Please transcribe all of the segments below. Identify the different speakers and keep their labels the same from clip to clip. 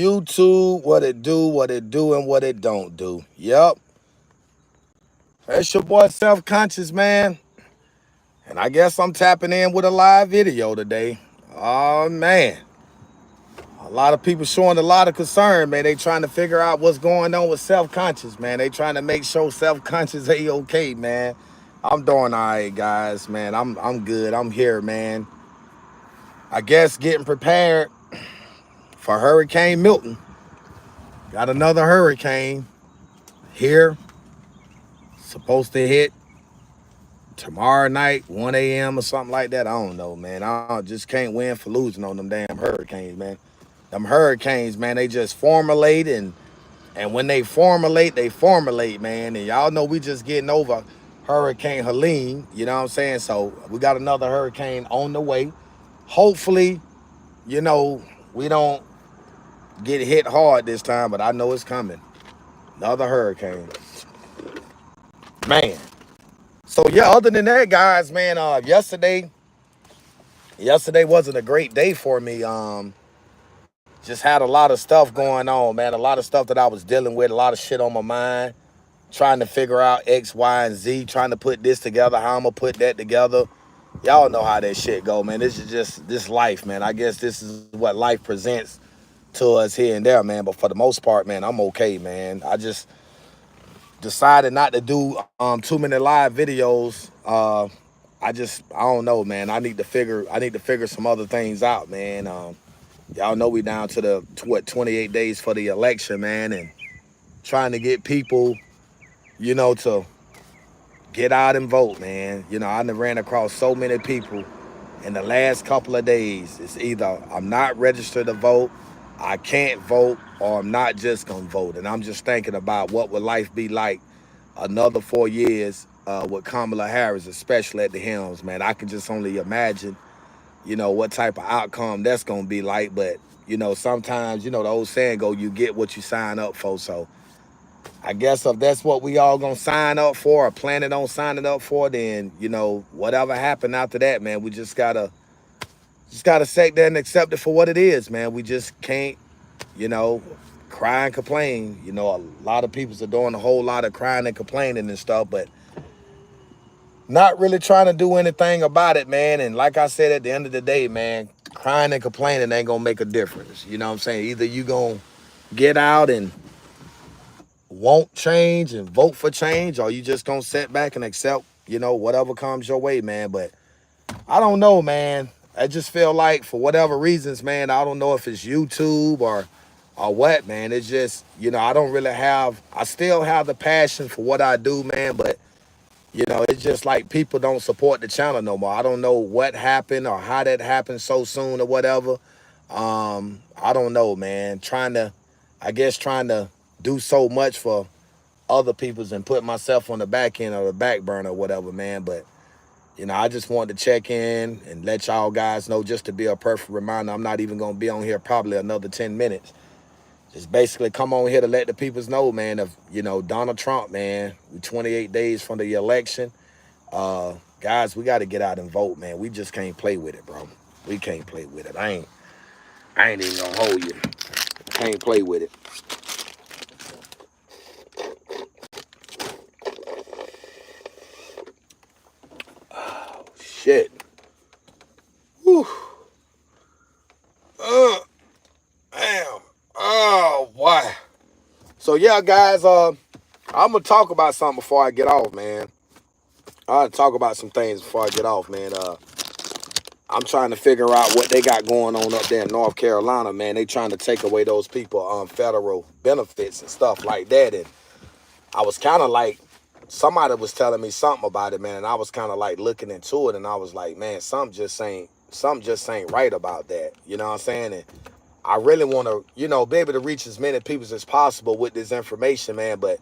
Speaker 1: YouTube, what it do, and what it don't do. Yep. That's your boy Self-Conscious, man. And I guess I'm tapping in with a live video today. Oh, man. A lot of people showing a lot of concern, man. They trying to figure out what's going on with Self-Conscious, man. They trying to make sure Self-Conscious A-okay, man. I'm doing all right, guys, man. I'm good. I'm here, man. I guess getting prepared for Hurricane Milton. Got another hurricane here. Supposed to hit tomorrow night, 1 a.m. or something like that. I don't know, man. I just can't win for losing on them damn hurricanes, man. Them hurricanes, man, they just formulate and when they formulate, man. And y'all know we just getting over Hurricane Helene, you know what I'm saying? So we got another hurricane on the way. Hopefully, you know, we don't get hit hard this time, but I know it's coming. Another hurricane. Man. So yeah, other than that, guys, man, yesterday wasn't a great day for me. Just had a lot of stuff going on, man. A lot of stuff that I was dealing with, a lot of shit on my mind, trying to figure out X, Y, and Z, trying to put this together, how I'm gonna put that together. Y'all know how that shit go, man. This is just this life, man. I guess this is what life presents to us here and there, man. But for the most part, man, I'm okay, man. I just decided not to do too many live videos. I don't know, man. I need to figure some other things out, man. Y'all know we down to the 28 days for the election, man, and trying to get people, you know, to get out and vote, man. You know, I done ran across so many people in the last couple of days. It's either I'm not registered to vote, I can't vote, or I'm not just gonna vote. And I'm just thinking about what would life be like another 4 years with Kamala Harris, especially at the helms, man. I can just only imagine, you know, what type of outcome that's gonna be like. But, you know, sometimes, you know, the old saying go, you get what you sign up for. So I guess if that's what we all gonna sign up for or planning on signing up for, then, you know, whatever happened after that, man, we just gotta sit there and accept it for what it is, man. We just can't, you know, cry and complain. You know, a lot of people are doing a whole lot of crying and complaining and stuff, but not really trying to do anything about it, man. And like I said, at the end of the day, man, crying and complaining ain't gonna make a difference. You know what I'm saying? Either you gonna get out and won't change and vote for change, or you just gonna sit back and accept, you know, whatever comes your way, man. But I don't know, man. I just feel like for whatever reasons, man, I don't know if it's YouTube or what, man. It's just, you know, I still have the passion for what I do, man, but you know, it's just like people don't support the channel no more. I don't know what happened or how that happened so soon or whatever. I don't know, man. Trying to do so much for other people's and put myself on the back end or the back burner or whatever, man. But, you know, I just wanted to check in and let y'all guys know, just to be a perfect reminder, I'm not even going to be on here probably another 10 minutes. Just basically come on here to let the peoples know, man, of, you know, Donald Trump, man. We 28 days from the election. Guys, we got to get out and vote, man. We just can't play with it, bro. We can't play with it. I ain't even gonna hold you. Can't play with it. Oh, shit. Whew. Damn. Oh, boy. So, yeah, guys, I'm going to talk about something before I get off, man. I'll talk about some things before I get off, man. I'm trying to figure out what they got going on up there in North Carolina, man. They trying to take away those people federal benefits and stuff like that. And I was kind of like, somebody was telling me something about it, man. And I was kind of like looking into it, and I was like, man, something just ain't right about that. You know what I'm saying? And I really want to, you know, be able to reach as many people as possible with this information, man. But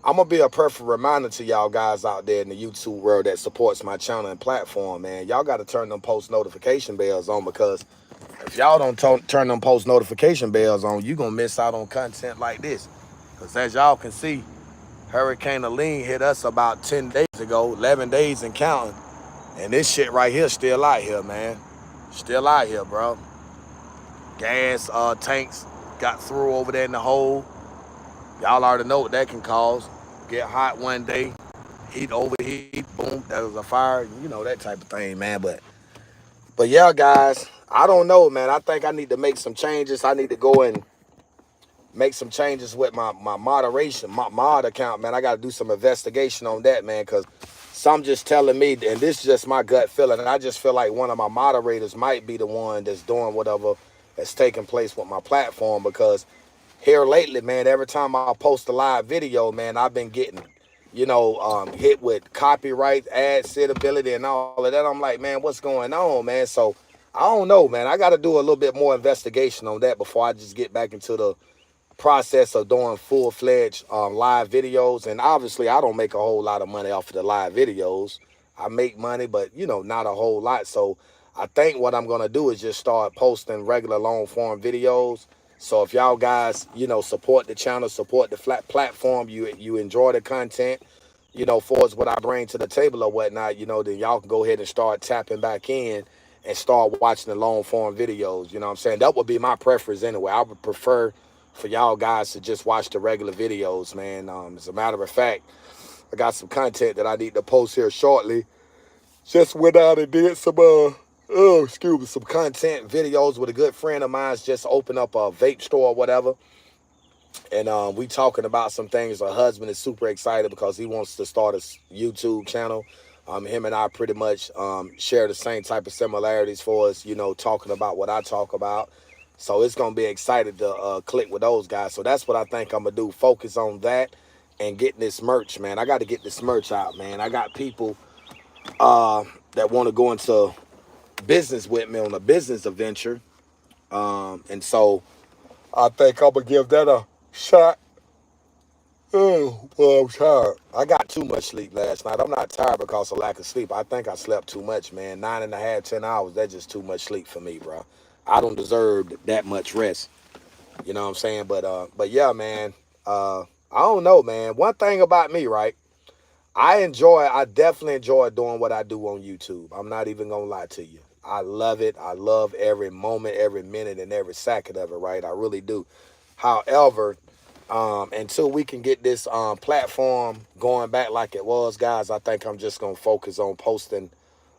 Speaker 1: I'm going to be a perfect reminder to y'all guys out there in the YouTube world that supports my channel and platform, man. Y'all got to turn them post notification bells on, because if y'all don't turn them post notification bells on, you're going to miss out on content like this. Because as y'all can see, Hurricane Helene hit us about 10 days ago, 11 days and counting. And this shit right here still out here, man. Still out here, bro. Gas got through over there in the hole. Y'all already know what that can cause. Get hot one day, heat overheat, boom, that was a fire. You know, that type of thing, man. But yeah, guys, I don't know, man. I think I need to make some changes. I need to go and make some changes with my moderation, my mod account, man. I got to do some investigation on that, man, because some just telling me, and this is just my gut feeling, and I just feel like one of my moderators might be the one that's doing whatever that's taking place with my platform, because here lately, man, every time I post a live video, man, I've been getting, hit with copyright, ad suitability, and all of that. I'm like, man, what's going on, man? So I don't know, man. I got to do a little bit more investigation on that before I just get back into the process of doing full-fledged live videos. And obviously I don't make a whole lot of money off of the live videos. I make money, but not a whole lot. So I think what I'm gonna do is just start posting regular long form videos. So if y'all guys support the channel, support the flat platform, you enjoy the content, for us what I bring to the table or whatnot, then y'all can go ahead and start tapping back in and start watching the long form videos. You know what I'm saying? That would be my preference anyway. I would prefer for y'all guys to just watch the regular videos, man. As a matter of fact, I got some content that I need to post here shortly. Just went out and did some some content videos with a good friend of mine. Just opened up a vape store or whatever. And we talking about some things. Her husband is super excited because he wants to start a YouTube channel. Him and I pretty much share the same type of similarities for us, talking about what I talk about. So it's going to be excited to click with those guys. So that's what I think I'm going to do. Focus on that and getting this merch, man. I got to get this merch out, man. I got people that want to go into business with me on a business adventure. And so I think I'm going to give that a shot. Oh, well, I'm tired. I got too much sleep last night. I'm not tired because of lack of sleep. I think I slept too much, man. 9.5, 10 hours. That's just too much sleep for me, bro. I don't deserve that much rest. You know what I'm saying? But yeah, man. I don't know, man. One thing about me, right? I definitely enjoy doing what I do on YouTube. I'm not even gonna lie to you. I love it. I love every moment, every minute, and every second of it, right? I really do. However, until we can get this platform going back like it was, guys, I think I'm just gonna focus on posting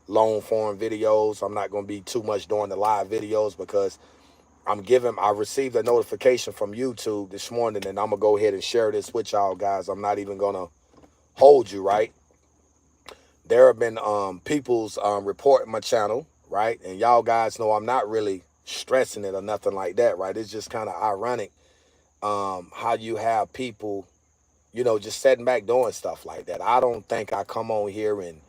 Speaker 1: long form videos. I'm not gonna be too much doing the live videos because I received a notification from YouTube this morning, and I'm gonna go ahead and share this with y'all guys. I'm not even gonna hold you, right? There have been people's reporting my channel, right? And y'all guys know I'm not really stressing it or nothing like that, right? It's just kind of ironic how you have people, just sitting back doing stuff like that. I don't think I come on here and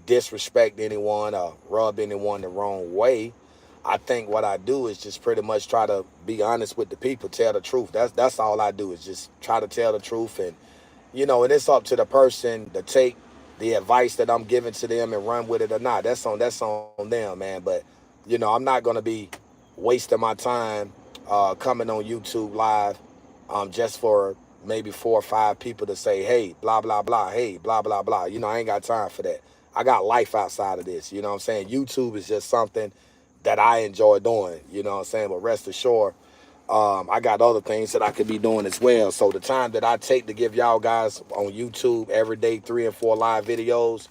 Speaker 1: disrespect anyone or rub anyone the wrong way. I think what I do is just pretty much try to be honest with the people, tell the truth. That's all I do, is just try to tell the truth. And and it's up to the person to take the advice that I'm giving to them and run with it or not. That's on them, man. But I'm not gonna be wasting my time coming on YouTube live just for maybe 4 or 5 people to say, hey, blah blah blah, hey, blah blah blah. I ain't got time for that. I got life outside of this. You know what I'm saying? YouTube is just something that I enjoy doing. You know what I'm saying? But rest assured, I got other things that I could be doing as well. So the time that I take to give y'all guys on YouTube every day 3 and 4 live videos,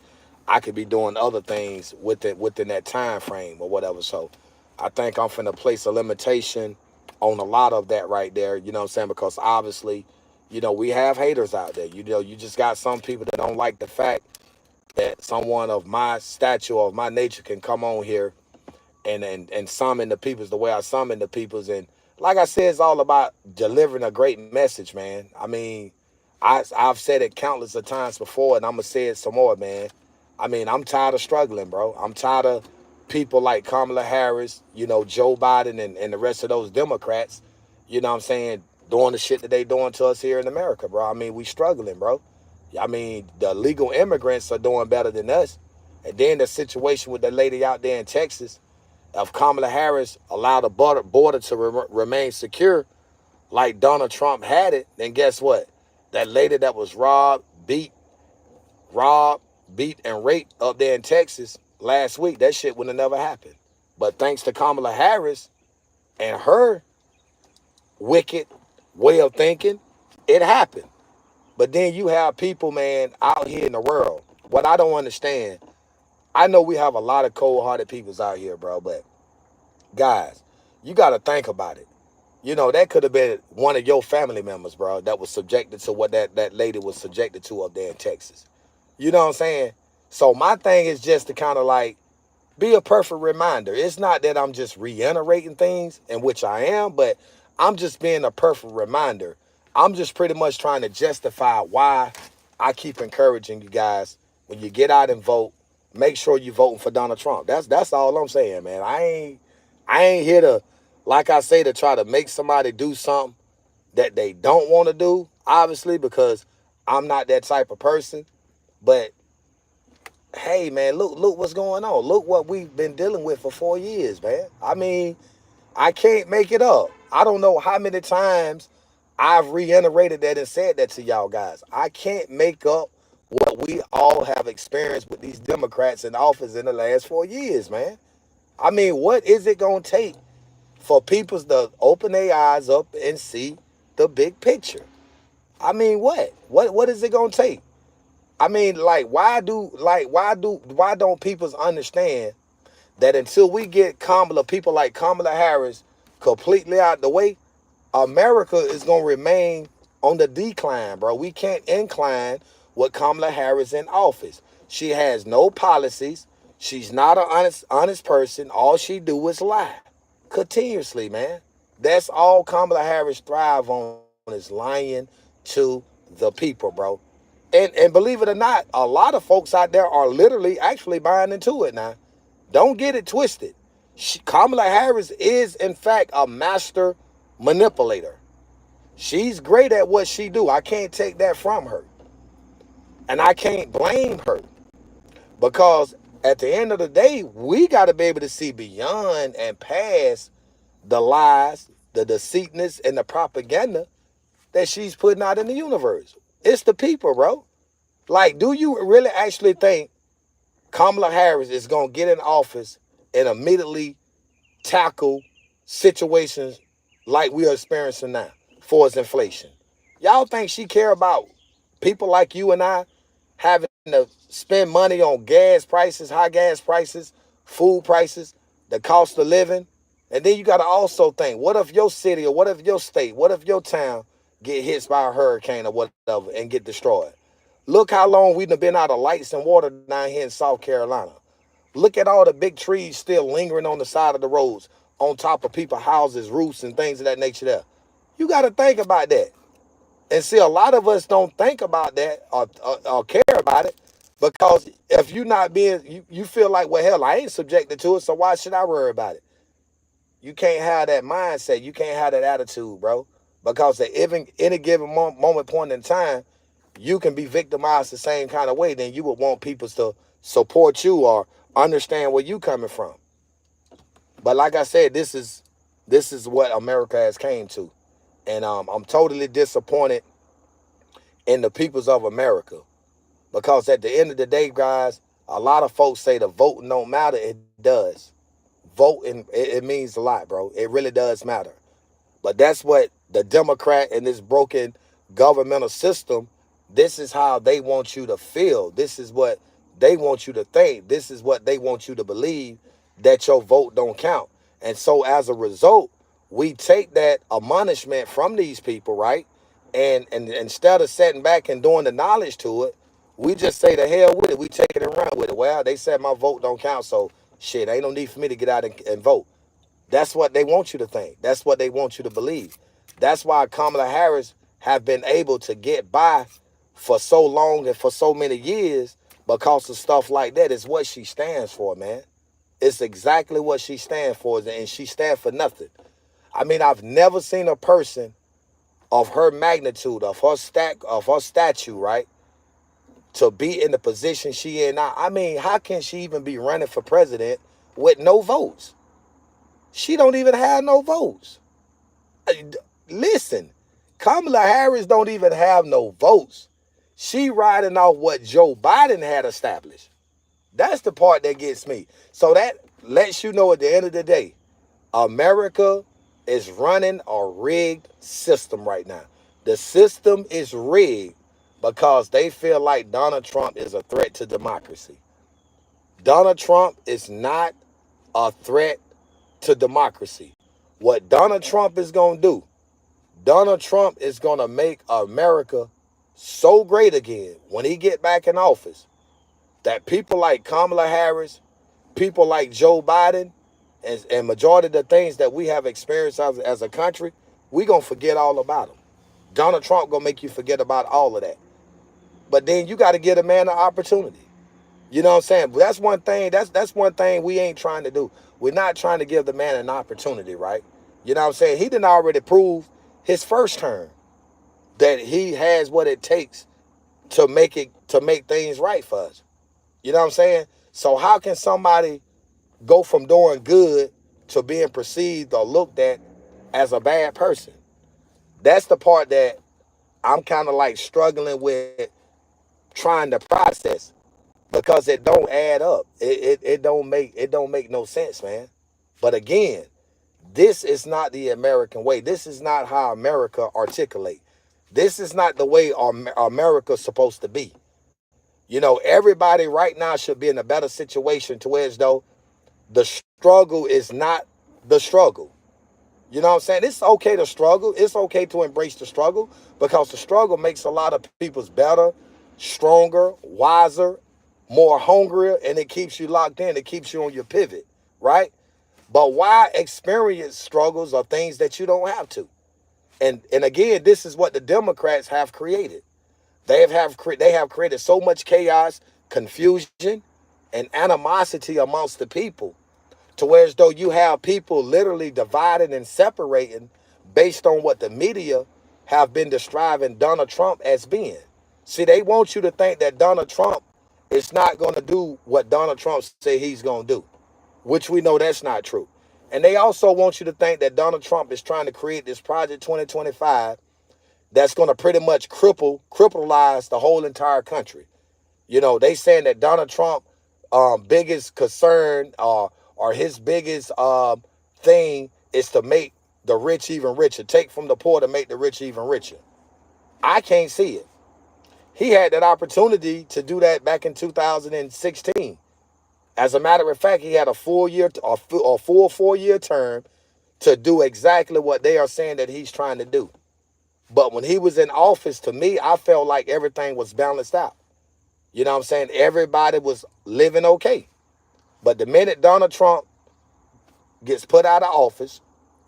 Speaker 1: I could be doing other things within that time frame or whatever. So I think I'm finna place a limitation on a lot of that right there. You know what I'm saying? Because obviously, we have haters out there. You just got some people that don't like the fact that someone of my stature, of my nature, can come on here and summon the peoples the way I summon the peoples. And like I said, it's all about delivering a great message, man. I mean, I've said it countless of times before, and I'm going to say it some more, man. I mean, I'm tired of struggling, bro. I'm tired of people like Kamala Harris, Joe Biden and the rest of those Democrats, you know what I'm saying, doing the shit that they doing to us here in America, bro. I mean, we struggling, bro. I mean, the legal immigrants are doing better than us. And then the situation with the lady out there in Texas, if Kamala Harris allowed the border to remain secure like Donald Trump had it, then guess what? That lady that was robbed, beat, and raped up there in Texas last week, that shit would have never happened. But thanks to Kamala Harris and her wicked way of thinking. It happened. But then you have people, man, out here in the world. What I don't understand, I know we have a lot of cold-hearted peoples out here, bro, but guys, you got to think about it. You know, that could have been one of your family members, bro, that was subjected to what that lady was subjected to up there in Texas. You know what I'm saying? So my thing is just to kind of like be a perfect reminder. It's not that I'm just reiterating things, in which I am, but I'm just being a perfect reminder. I'm just pretty much trying to justify why I keep encouraging you guys, when you get out and vote, make sure you're voting for Donald Trump. That's all I'm saying, man. I ain't here to, like I say, to try to make somebody do something that they don't want to do, obviously, because I'm not that type of person. But hey, man, look what's going on. Look what we've been dealing with for 4 years, man. I mean, I can't make it up. I don't know how many times I've reiterated that and said that to y'all guys. I can't make up what we all have experienced with these Democrats in office in the last 4 years, man. I mean, what is it going to take for people to open their eyes up and see the big picture? I mean, what? What is it going to take? I mean, like, why don't people understand that until we get people like Kamala Harris completely out the way, America is going to remain on the decline, bro. We can't incline with Kamala Harris in office. She has no policies. She's not an honest person. All she do is lie continuously, man. That's all Kamala Harris thrive on, is lying to the people, bro. And believe it or not, a lot of folks out there are literally actually buying into it now. Don't get it twisted. Kamala Harris is, in fact, a master manipulator. She's great at what she do. I can't take that from her. And I can't blame her. Because at the end of the day, we got to be able to see beyond and past the lies, the deceitness, and the propaganda that she's putting out in the universe. It's the people, bro. Like, do you really actually think Kamala Harris is going to get in office and immediately tackle situations like we are experiencing now for its inflation? Y'all think she care about people like you and I having to spend money on gas prices, high gas prices, food prices, the cost of living? And then you got to also think, what if your city or what if your state, what if your town get hit by a hurricane or whatever and get destroyed? Look how long we've been out of lights and water down here in South Carolina. Look at all the big trees still lingering on the side of the roads, on top of people's houses, roofs, and things of that nature there. You got to think about that. And see, a lot of us don't think about that or care about it, because if you're not being, you feel like, well, hell, I ain't subjected to it, so why should I worry about it? You can't have that mindset. You can't have that attitude, bro. Because at any given point in time, you can be victimized the same kind of way. Then you would want people to support you or understand where you coming from. But like I said, this is what America has came to. And I'm totally disappointed in the peoples of America. Because at the end of the day, guys, a lot of folks say the voting don't matter. It does. Voting, it means a lot, bro. It really does matter. But that's what the Democrat and this broken governmental system, this is how they want you to feel. This is what they want you to think. This is what they want you to believe, that your vote don't count. And so as a result, we take that admonishment from these people, right? And instead of sitting back and doing the knowledge to it, we just say the hell with it. We take it and run with it. Well, they said my vote don't count, so shit, ain't no need for me to get out and vote. That's what they want you to think. That's what they want you to believe. That's why Kamala Harris have been able to get by for so long and for so many years, because of stuff like that. Is what she stands for, man. It's exactly what she stands for, and she stands for nothing. I mean, I've never seen a person of her magnitude, of her stature, right, to be in the position she in now. I mean, how can she even be running for president with no votes? She don't even have no votes. Listen, Kamala Harris don't even have no votes. She riding off what Joe Biden had established. That's the part that gets me. So that lets you know at the end of the day, America is running a rigged system right now. The system is rigged because they feel like Donald Trump is a threat to democracy. Donald Trump is not a threat to democracy. What Donald Trump is going to do, Donald Trump is going to make America so great again when he get back in office that people like Kamala Harris, people like Joe Biden, and majority of the things that we have experienced as a country, we going to forget all about them. Donald Trump going to make you forget about all of that. But then you got to give a man an opportunity. You know what I'm saying? That's one thing. That's one thing we ain't trying to do. We're not trying to give the man an opportunity, right? You know what I'm saying? He didn't already prove his first term that he has what it takes to make things right for us. You know what I'm saying? So how can somebody go from doing good to being perceived or looked at as a bad person? That's the part that I'm kind of like struggling with trying to process, because it don't add up. It don't make no sense, man. But again, this is not the American way. This is not how America articulate. This is not the way America's supposed to be. You know, everybody right now should be in a better situation to where as though the struggle is not the struggle. You know what I'm saying? It's okay to struggle. It's okay to embrace the struggle, because the struggle makes a lot of people's better, stronger, wiser, more hungrier, and it keeps you locked in. It keeps you on your pivot, right? But why experience struggles or things that you don't have to? And again, this is what the Democrats have created. They have created so much chaos, confusion, and animosity amongst the people, to where as though you have people literally dividing and separating based on what the media have been describing Donald Trump as being. See, they want you to think that Donald Trump is not going to do what Donald Trump said he's going to do, which we know that's not true. And they also want you to think that Donald Trump is trying to create this Project 2025 that's going to pretty much crippleize the whole entire country. You know, they saying that Donald Trump biggest concern or his biggest thing is to make the rich even richer, take from the poor to make the rich even richer. I can't see it. He had that opportunity to do that back in 2016. As a matter of fact, he had a full 4-year term to do exactly what they are saying that he's trying to do. But when he was in office, to me, I felt like everything was balanced out. You know what I'm saying? Everybody was living okay. But the minute Donald Trump gets put out of office,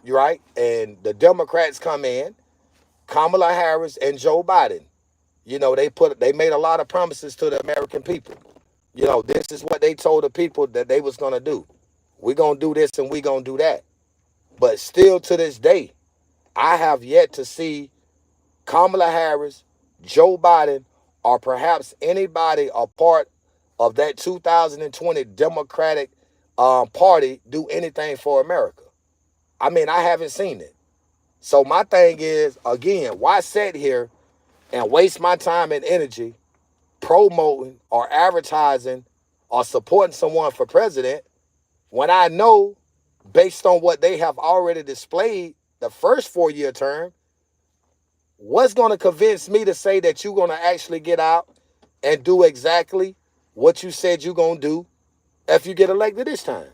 Speaker 1: you're right, and the Democrats come in, Kamala Harris and Joe Biden, you know, they made a lot of promises to the American people. You know, this is what they told the people that they was going to do. We're going to do this and we're going to do that. But still to this day, I have yet to see Kamala Harris, Joe Biden, or perhaps anybody a part of that 2020 Democratic Party do anything for America. I mean, I haven't seen it. So my thing is, again, why sit here and waste my time and energy promoting or advertising or supporting someone for president when I know, based on what they have already displayed the first 4-year term, what's going to convince me to say that you're going to actually get out and do exactly what you said you're going to do if you get elected this time?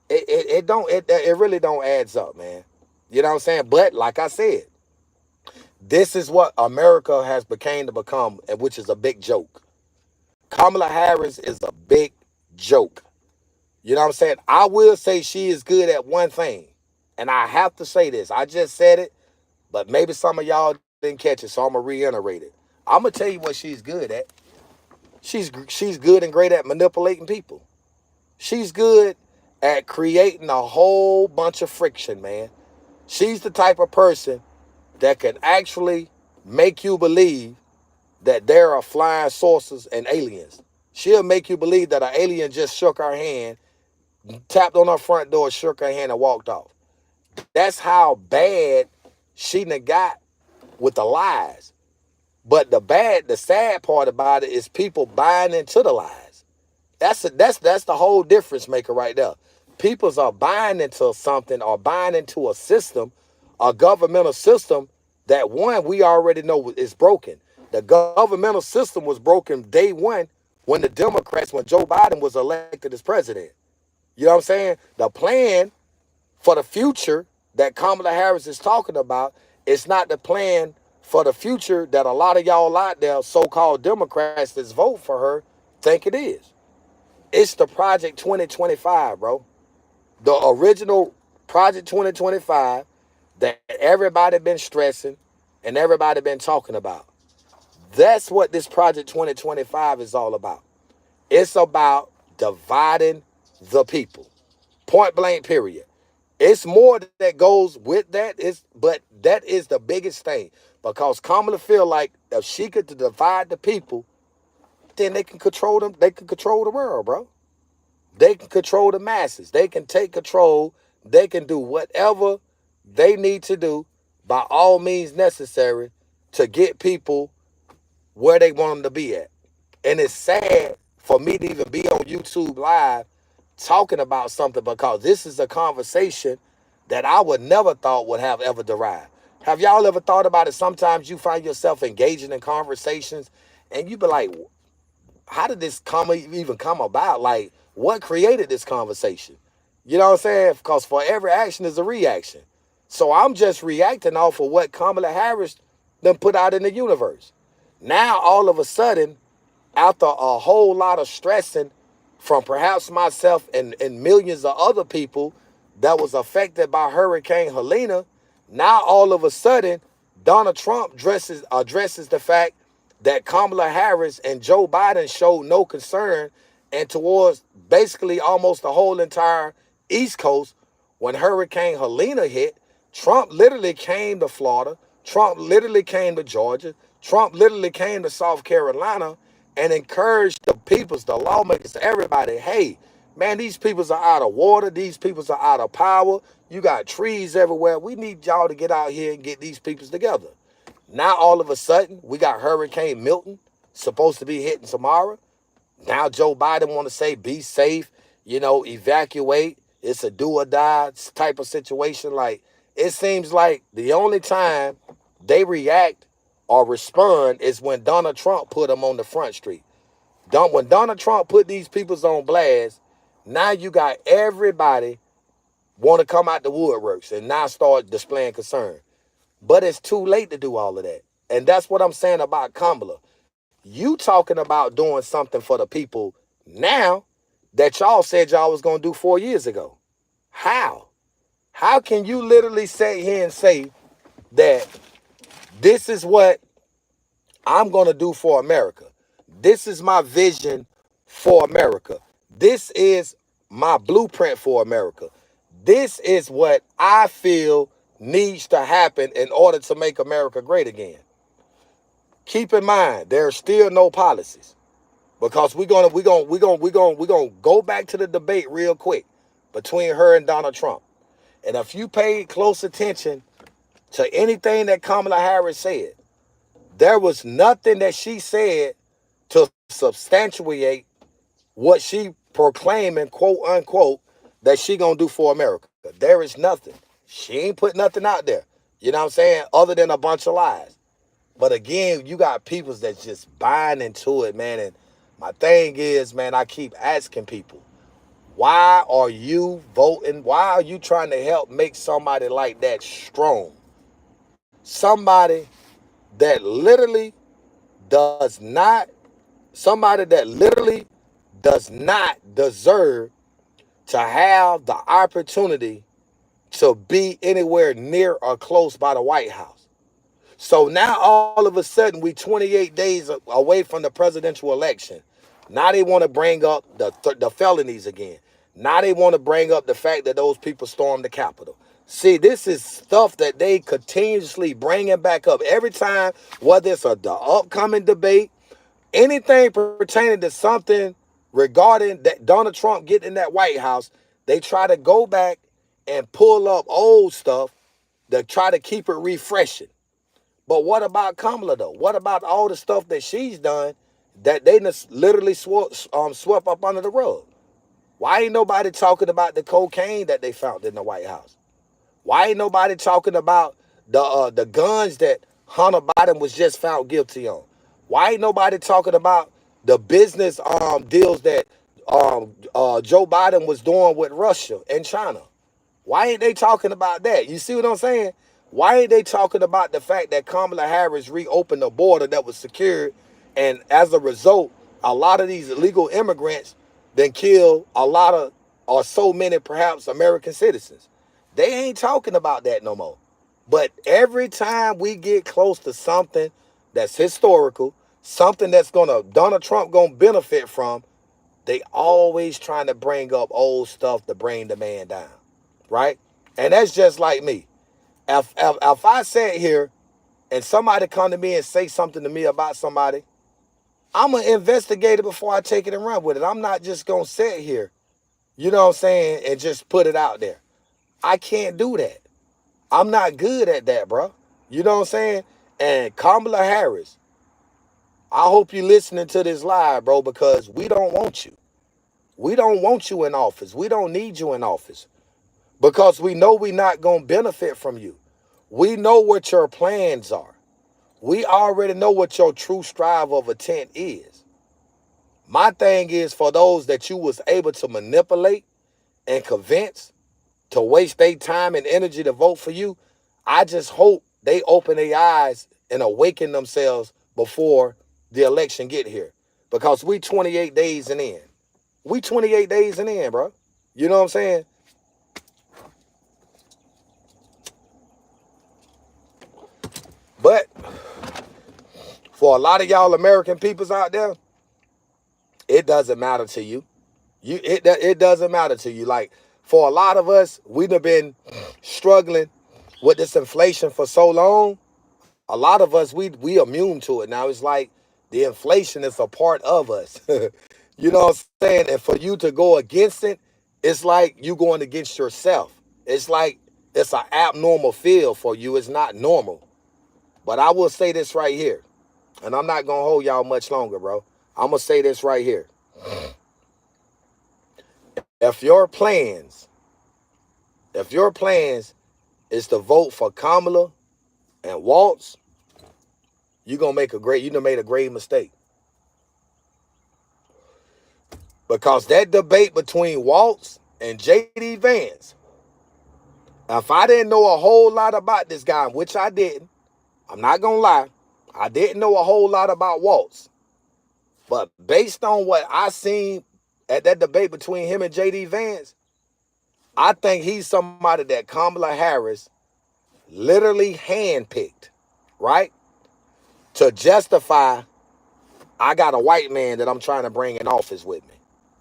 Speaker 1: It really don't adds up, man. You know what I'm saying? But like I said, this is what America has became to become, which is a big joke. Kamala Harris is a big joke. You know what I'm saying? I will say she is good at one thing. And I have to say this. I just said it, but maybe some of y'all didn't catch it, so I'm going to reiterate it. I'm going to tell you what she's good at. She's good and great at manipulating people. She's good at creating a whole bunch of friction, man. She's the type of person that can actually make you believe that there are flying saucers and aliens. She'll make you believe that an alien just shook her hand, tapped on her front door, shook her hand, and walked off. That's how bad she done got with the lies. But the sad part about it is people buying into the lies. That's the whole difference maker right there. Peoples are buying into something or buying into a system a governmental system that, one, we already know is broken. The governmental system was broken day one when the Democrats, when Joe Biden was elected as president. You know what I'm saying? The plan for the future that Kamala Harris is talking about is not the plan for the future that a lot of y'all out there, so-called Democrats that vote for her, think it is. It's the Project 2025, bro. The original Project 2025 that everybody been stressing and everybody been talking about. That's what this Project 2025 is all about. It's about dividing the people. Point blank, period. It's more that goes with that, but that is the biggest thing. Because Kamala feel like if she could divide the people, then they can control them. They can control the world, bro. They can control the masses. They can take control. They can do whatever they need to do by all means necessary to get people where they want them to be at. And it's sad for me to even be on YouTube Live talking about something, because this is a conversation that I would never thought would have ever derived. Have y'all ever thought about it? Sometimes you find yourself engaging in conversations and you be like, how did this even come about? Like, what created this conversation? You know what I'm saying? Because for every action is a reaction. So I'm just reacting off of what Kamala Harris done put out in the universe. Now, all of a sudden, after a whole lot of stressing from perhaps myself and millions of other people that was affected by Hurricane Helena, now all of a sudden, Donald Trump addresses the fact that Kamala Harris and Joe Biden showed no concern, and towards basically almost the whole entire East Coast, when Hurricane Helena hit, Trump literally came to Florida, Trump literally came to Georgia, Trump literally came to South Carolina and encouraged the peoples, the lawmakers, everybody, hey, man, these peoples are out of water, these peoples are out of power, you got trees everywhere, we need y'all to get out here and get these peoples together. Now, all of a sudden, we got Hurricane Milton supposed to be hitting tomorrow. Now, Joe Biden want to say, be safe, evacuate. It's a do or die type of situation. Like, it seems like the only time they react or respond is when Donald Trump put them on the front street. When Donald Trump put these peoples on blast, now you got everybody want to come out the woodworks and now start displaying concern. But it's too late to do all of that. And that's what I'm saying about Kamala. You talking about doing something for the people now that y'all said y'all was going to do 4 years ago. How? How can you literally sit here and say that this is what I'm going to do for America? This is my vision for America. This is my blueprint for America. This is what I feel needs to happen in order to make America great again. Keep in mind, there are still no policies, because we're gonna go back to the debate real quick between her and Donald Trump. And if you paid close attention to anything that Kamala Harris said, there was nothing that she said to substantiate what she proclaiming, quote unquote, that she gonna do for America. There is nothing. She ain't put nothing out there. You know what I'm saying? Other than a bunch of lies. But again, you got people that's just buying into it, man. And my thing is, man, I keep asking people, why are you voting? Why are you trying to help make somebody like that strong? Somebody that literally does not, deserve to have the opportunity to be anywhere near or close by the White House. So now all of a sudden we 28 days away from the presidential election. Now they want to bring up the felonies again. Now they want to bring up the fact that those people stormed the Capitol. See, this is stuff that they continuously bringing back up every time, whether it's the upcoming debate, anything pertaining to something regarding that Donald Trump getting in that White House, they try to go back and pull up old stuff to try to keep it refreshing. But what about Kamala, though? What about all the stuff that she's done that they literally swept up under the rug? Why ain't nobody talking about the cocaine that they found in the White House? Why ain't nobody talking about the guns that Hunter Biden was just found guilty on? Why ain't nobody talking about the business deals that Joe Biden was doing with Russia and China? Why ain't they talking about that? You see what I'm saying? Why ain't they talking about the fact that Kamala Harris reopened the border that was secured, and as a result, a lot of these illegal immigrants then kill a lot of, or so many perhaps, American citizens? They ain't talking about that no more. But every time we get close to something that's historical, something that's Donald Trump gonna benefit from, they always trying to bring up old stuff to bring the man down, right? And that's just like me. If I sat here and somebody come to me and say something to me about somebody, I'm going to investigate it before I take it and run with it. I'm not just going to sit here, you know what I'm saying, and just put it out there. I can't do that. I'm not good at that, bro. You know what I'm saying? And Kamala Harris, I hope you're listening to this live, bro, because we don't want you. We don't want you in office. We don't need you in office because we know we're not going to benefit from you. We know what your plans are. We already know what your true strive of intent is. My thing is, for those that you was able to manipulate and convince to waste their time and energy to vote for you, I just hope they open their eyes and awaken themselves before the election get here. Because we 28 days and in. We 28 days and in, bro. You know what I'm saying? But for a lot of y'all American peoples out there, it doesn't matter to you. It doesn't matter to you. Like, for a lot of us, we've been struggling with this inflation for so long. A lot of us, we immune to it now. It's like the inflation is a part of us. You know what I'm saying? And for you to go against it, it's like you going against yourself. It's like it's an abnormal feel for you. It's not normal. But I will say this right here, and I'm not gonna hold y'all much longer, bro. I'm gonna say this right here. If your plans, if your plans is to vote for Kamala and Waltz, you done made a grave mistake. Because that debate between Waltz and J.D. Vance, if I didn't know a whole lot about this guy, which I didn't, I'm not gonna lie, I didn't know a whole lot about Waltz. But based on what I seen at that debate between him and J.D. Vance, I think he's somebody that Kamala Harris literally handpicked, right? To justify, I got a white man that I'm trying to bring in office with me.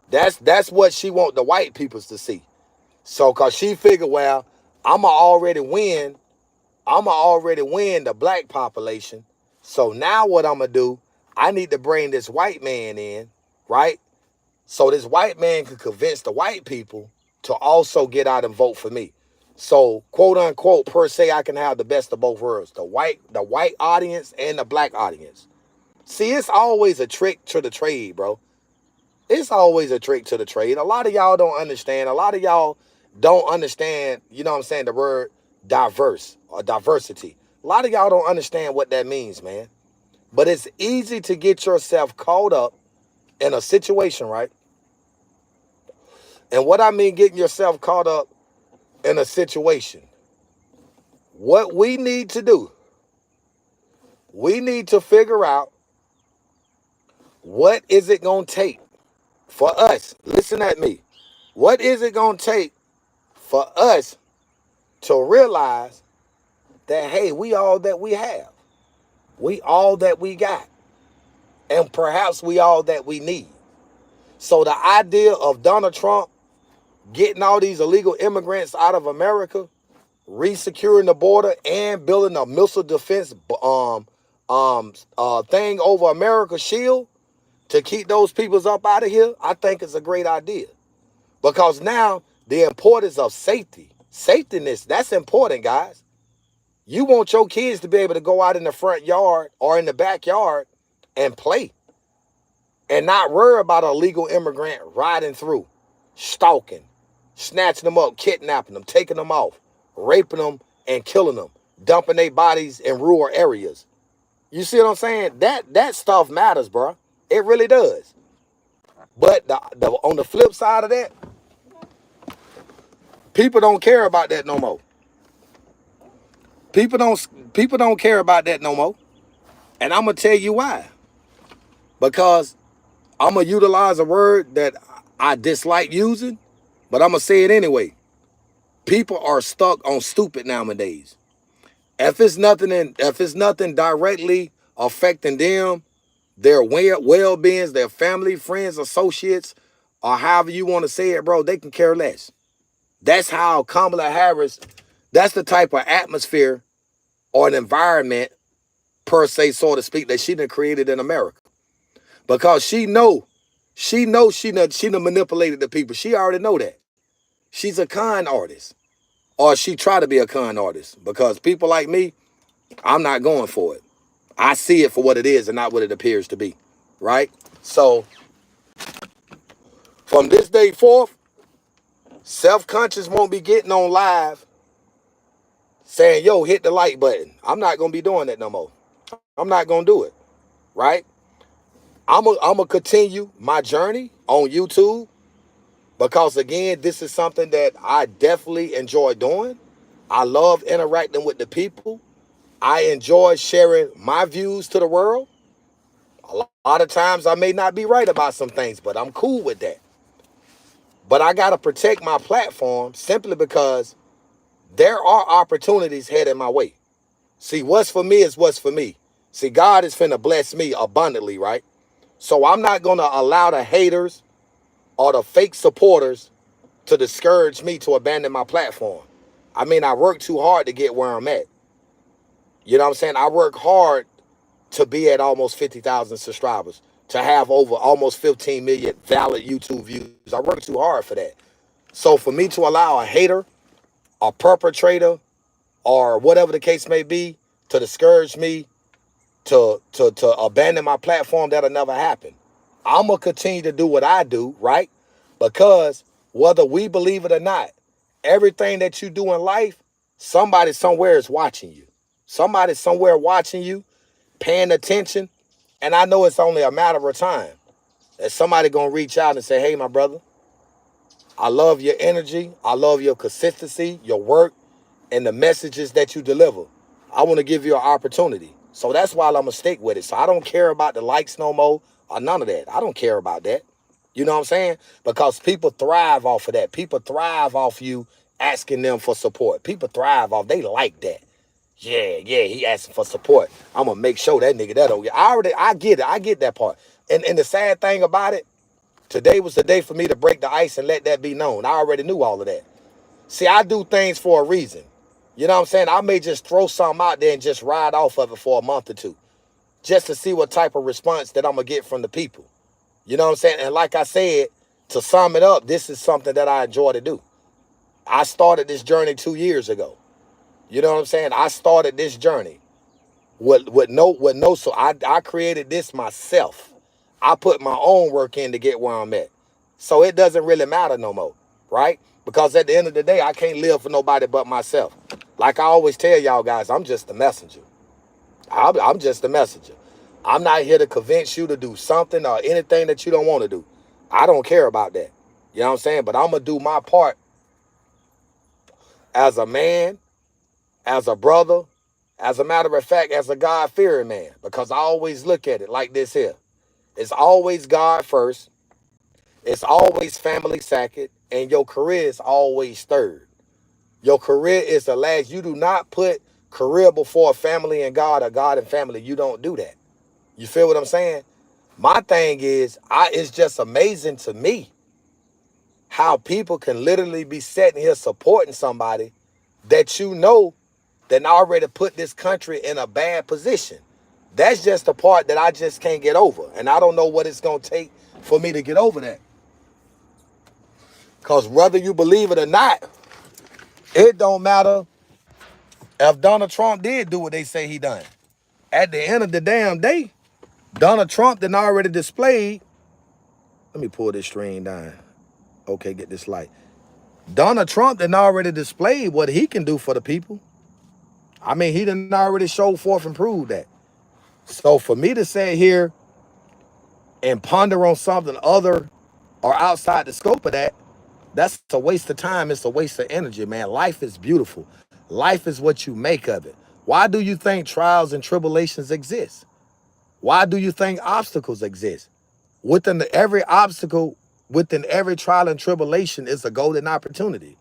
Speaker 1: That's what she want the white peoples to see. So, cause she figured, well, I'ma already win the black population. So now what I'm gonna do, I need to bring this white man in, right? So this white man could convince the white people to also get out and vote for me. So, quote unquote, per se, I can have the best of both worlds, the white audience and the black audience. See, it's always a trick to the trade, bro. It's always a trick to the trade. A lot of y'all don't understand. A lot of y'all don't understand, you know what I'm saying, the word diverse or diversity. A lot of y'all don't understand what that means, man. But it's easy to get yourself caught up in a situation, right? And what I mean getting yourself caught up in a situation, what we need to do, we need to figure out what is it going to take for us. Listen at me. What is it going to take for us to realize that, hey, we all that we have. We all that we got. And perhaps we all that we need. So the idea of Donald Trump getting all these illegal immigrants out of America, resecuring the border, and building a missile defense thing over America's shield to keep those peoples up out of here, I think it's a great idea. Because now the importance of safety, safetyness, that's important, guys. You want your kids to be able to go out in the front yard or in the backyard and play and not worry about a legal immigrant riding through, stalking, snatching them up, kidnapping them, taking them off, raping them and killing them, dumping their bodies in rural areas. You see what I'm saying? That stuff matters, bro. It really does. But on the flip side of that, people don't care about that no more. People don't care about that no more. And I'm gonna tell you why. Because I'm gonna utilize a word that I dislike using, but I'm gonna say it anyway. People are stuck on stupid nowadays. If it's nothing directly affecting them, their well-beings, their family, friends, associates, or however you want to say it, bro, they can care less. That's how Kamala Harris, that's the type of atmosphere or an environment, per se, so to speak, that she done created in America. Because she done manipulated the people. She already know that. She's a con artist. Or she try to be a con artist. Because people like me, I'm not going for it. I see it for what it is and not what it appears to be. Right? So, from this day forth, self-conscious won't be getting on live saying, yo, hit the like button. I'm not going to be doing that no more. I'm not going to do it. Right? I'm going to continue my journey on YouTube because, again, this is something that I definitely enjoy doing. I love interacting with the people. I enjoy sharing my views to the world. A lot of times I may not be right about some things, but I'm cool with that. But I got to protect my platform simply because there are opportunities headed my way. See, what's for me is what's for me. See, God is finna bless me abundantly, right? So I'm not going to allow the haters or the fake supporters to discourage me to abandon my platform. I mean, I work too hard to get where I'm at. You know what I'm saying? I work hard to be at almost 50,000 subscribers, to have over almost 15 million valid YouTube views. I work too hard for that. So for me to allow a hater, a perpetrator, or whatever the case may be, to discourage me, to abandon my platform, that'll never happen. I'm going to continue to do what I do, right? Because whether we believe it or not, everything that you do in life, somebody somewhere is watching you. Somebody somewhere watching you, paying attention. And I know it's only a matter of time that somebody going to reach out and say, hey, my brother, I love your energy. I love your consistency, your work, and the messages that you deliver. I want to give you an opportunity. So that's why I'm going to stick with it. So I don't care about the likes no more or none of that. I don't care about that. You know what I'm saying? Because people thrive off of that. People thrive off you asking them for support. People thrive off, they like that. Yeah, he asking for support. I'm going to make sure that nigga that don't get. I get it. I get that part. And the sad thing about it, today was the day for me to break the ice and let that be known. I already knew all of that. See, I do things for a reason. You know what I'm saying? I may just throw something out there and just ride off of it for a month or two, just to see what type of response that I'm going to get from the people. You know what I'm saying? And like I said, to sum it up, this is something that I enjoy to do. I started this journey 2 years ago. You know what I'm saying? I started this journey so I created this myself. I put my own work in to get where I'm at. So it doesn't really matter no more, right? Because at the end of the day, I can't live for nobody but myself. Like I always tell y'all guys, I'm just a messenger. I'm just a messenger. I'm not here to convince you to do something or anything that you don't want to do. I don't care about that. You know what I'm saying? But I'm going to do my part as a man, as a brother, as a matter of fact, as a God-fearing man. Because I always look at it like this here. It's always God first. It's always family second. And your career is always third. Your career is the last. You do not put career before family and God or God and family. You don't do that. You feel what I'm saying? My thing is, it's just amazing to me how people can literally be sitting here supporting somebody that you know that already put this country in a bad position. That's just the part that I just can't get over. And I don't know what it's going to take for me to get over that. Because whether you believe it or not, it don't matter if Donald Trump did do what they say he done. At the end of the damn day, Donald Trump done already displayed. Let me pull this string down. Okay, get this light. Donald Trump done already displayed what he can do for the people. I mean, he done already showed forth and proved that. So for me to sit here and ponder on something other or outside the scope of that, that's a waste of time. It's a waste of energy, man. Life is beautiful. Life is what you make of it. Why do you think trials and tribulations exist? Why do you think obstacles exist? Within every obstacle, within every trial and tribulation is a golden opportunity.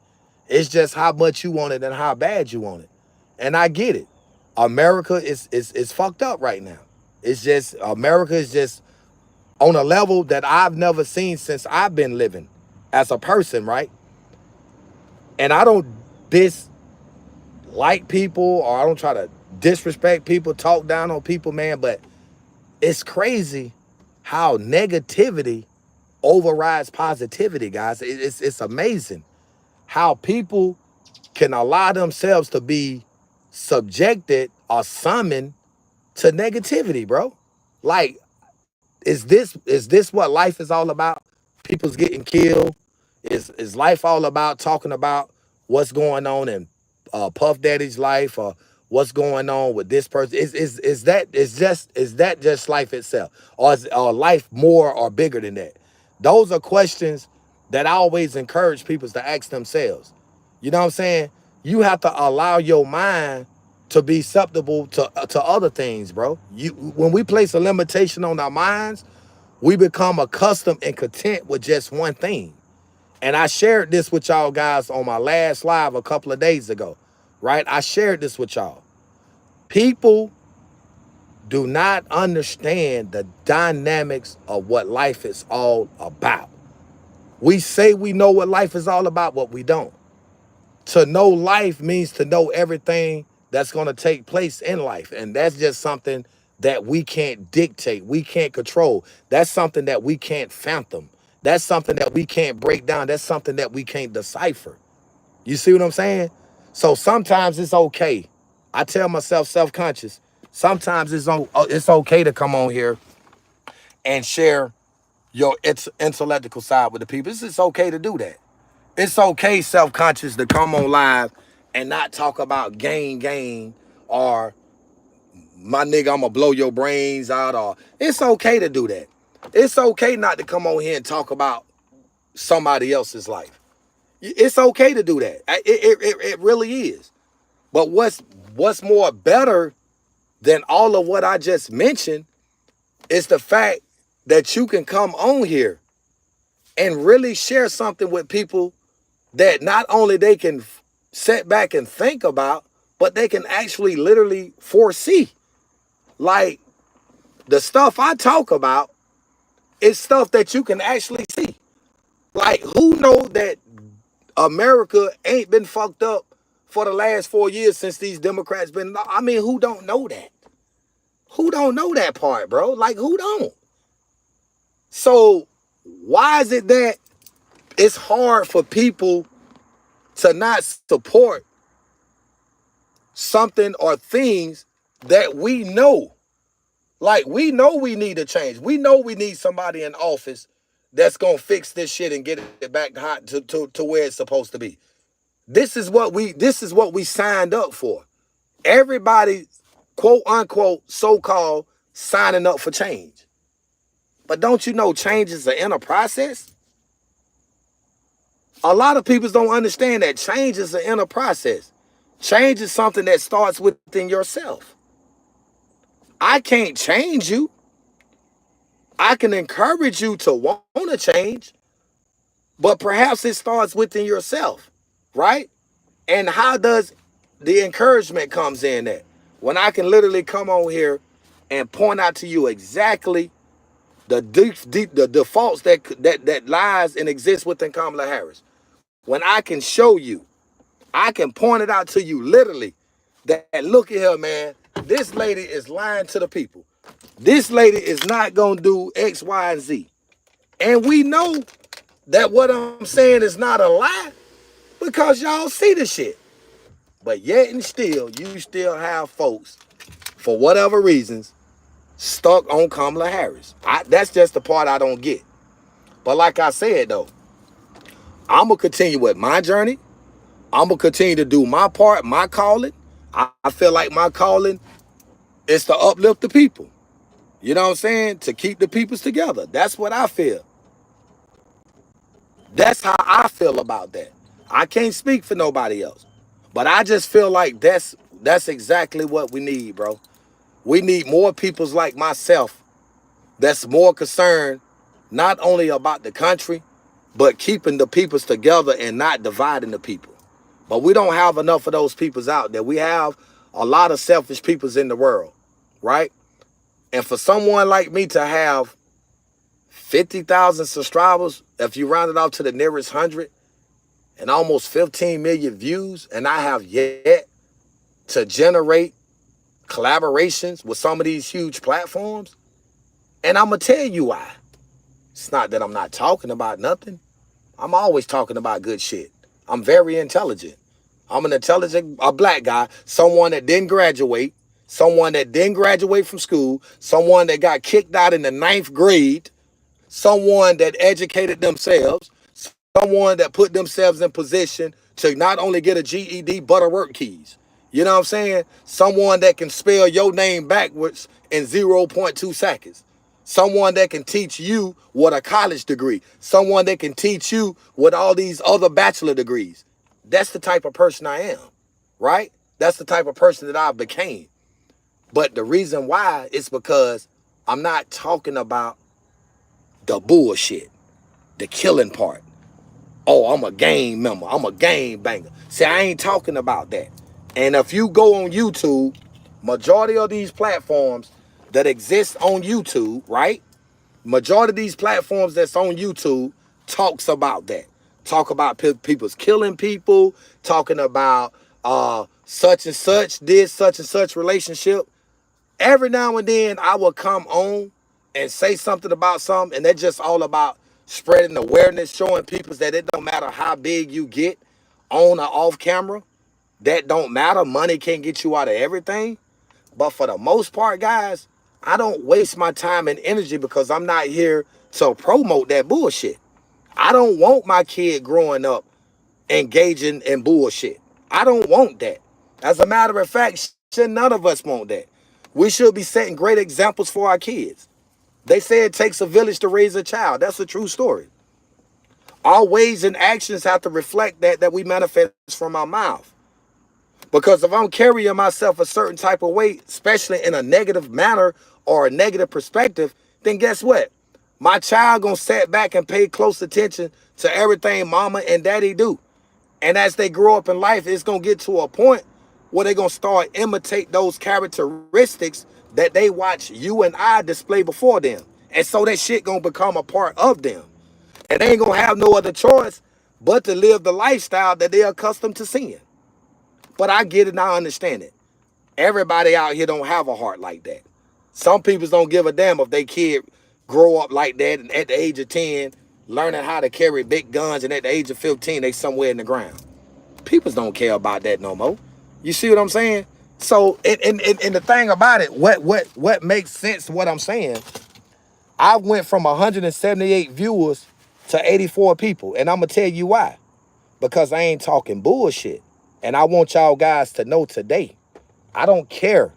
Speaker 1: It's just how much you want it and how bad you want it. And I get it. America is fucked up right now. It's just, America is just on a level that I've never seen since I've been living as a person, right? And I don't dislike people, or I don't try to disrespect people, talk down on people, man, but it's crazy how negativity overrides positivity, guys. It's amazing how people can allow themselves to be subjected or summoned to negativity, bro. Like, is this what life is all about? People's getting killed. Is life all about talking about what's going on in Puff Daddy's life, or what's going on with this person? Is that just life itself, or is life more or bigger than that? Those are questions that I always encourage people to ask themselves. You know what I'm saying? You have to allow your mind to be susceptible to other things, bro. When we place a limitation on our minds, we become accustomed and content with just one thing. And I shared this with y'all guys on my last live a couple of days ago, right? I shared this with y'all. People do not understand the dynamics of what life is all about. We say we know what life is all about, but we don't. To know life means to know everything that's going to take place in life. And that's just something that we can't dictate. We can't control. That's something that we can't fathom. That's something that we can't break down. That's something that we can't decipher. You see what I'm saying? So sometimes it's okay. I tell myself, self-conscious, sometimes it's okay to come on here and share your intellectual side with the people. It's okay to do that. It's okay, self-conscious, to come on live and not talk about gang, or my nigga, I'm gonna blow your brains out, or it's okay to do that. It's okay not to come on here and talk about somebody else's life. It's okay to do that. It really is. But what's more better than all of what I just mentioned is the fact that you can come on here and really share something with people that not only they can sit back and think about, but they can actually literally foresee. Like, the stuff I talk about is stuff that you can actually see. Like, who know that America ain't been fucked up for the last 4 years since these Democrats been? I mean, who don't know that? Who don't know that part, bro? Like, who don't? So why is it that it's hard for people to not support something or things that we know? Like, we know we need a change. We know we need somebody in office that's gonna fix this shit and get it back hot to where it's supposed to be. This is what we signed up for. Everybody, quote unquote, so-called signing up for change. But don't you know change is an inner process? A lot of people don't understand that change is an inner process. Change is something that starts within yourself. I can't change you. I can encourage you to want to change, but perhaps it starts within yourself, right? And how does the encouragement comes in that? When I can literally come on here and point out to you exactly the defaults that lies and exist within Kamala Harris. When I can show you, I can point it out to you literally, that look at her, man. This lady is lying to the people. This lady is not gonna do X, Y, and Z. And we know that what I'm saying is not a lie because y'all see the shit. But yet and still, you still have folks, for whatever reasons, stuck on Kamala Harris. That's just the part I don't get. But like I said, though, I'm going to continue with my journey. I'm going to continue to do my part, my calling. I feel like my calling is to uplift the people. You know what I'm saying? To keep the peoples together. That's what I feel. That's how I feel about that. I can't speak for nobody else. But I just feel like that's exactly what we need, bro. We need more peoples like myself that's more concerned not only about the country, but keeping the peoples together and not dividing the people. But we don't have enough of those peoples out there. We have a lot of selfish peoples in the world, right? And for someone like me to have 50,000 subscribers, if you round it off to the nearest 100, and almost 15 million views, and I have yet to generate collaborations with some of these huge platforms, and I'm going to tell you why. It's not that I'm not talking about nothing. I'm always talking about good shit. I'm very intelligent. I'm an intelligent black guy, someone that didn't graduate, from school, someone that got kicked out in the 9th grade, someone that educated themselves, someone that put themselves in position to not only get a GED, but a work keys. You know what I'm saying? Someone that can spell your name backwards in 0.2 seconds. Someone that can teach you what a college degree. Someone that can teach you what all these other bachelor degrees. That's the type of person I am, right? That's the type of person that I became. But the reason why is because I'm not talking about the bullshit, the killing part. Oh, I'm a gang member. I'm a gang banger. See, I ain't talking about that. And if you go on YouTube, majority of these platforms that exist on YouTube, right? Majority of these platforms that's on YouTube talks about that. Talk about people's killing people, talking about such and such, this, such and such relationship. Every now and then I will come on and say something about something, and that's just all about spreading awareness, showing people that it don't matter how big you get on or off camera. That don't matter. Money can't get you out of everything. But for the most part, guys, I don't waste my time and energy because I'm not here to promote that bullshit. I don't want my kid growing up engaging in bullshit. I don't want that. As a matter of fact, none of us want that. We should be setting great examples for our kids. They say it takes a village to raise a child. That's a true story. Our ways and actions have to reflect that we manifest from our mouth. Because if I'm carrying myself a certain type of way, especially in a negative manner or a negative perspective, then guess what? My child gonna sit back and pay close attention to everything mama and daddy do. And as they grow up in life, it's gonna get to a point where they're gonna start imitate those characteristics that they watch you and I display before them. And so that shit gonna become a part of them. And they ain't gonna have no other choice but to live the lifestyle that they're accustomed to seeing. But I get it and I understand it. Everybody out here don't have a heart like that. Some people don't give a damn if their kid grow up like that and at the age of 10, learning how to carry big guns, and at the age of 15, they somewhere in the ground. People don't care about that no more. You see what I'm saying? So, and the thing about it, what makes sense what I'm saying, I went from 178 viewers to 84 people. And I'm going to tell you why. Because I ain't talking bullshit. And I want y'all guys to know today, I don't care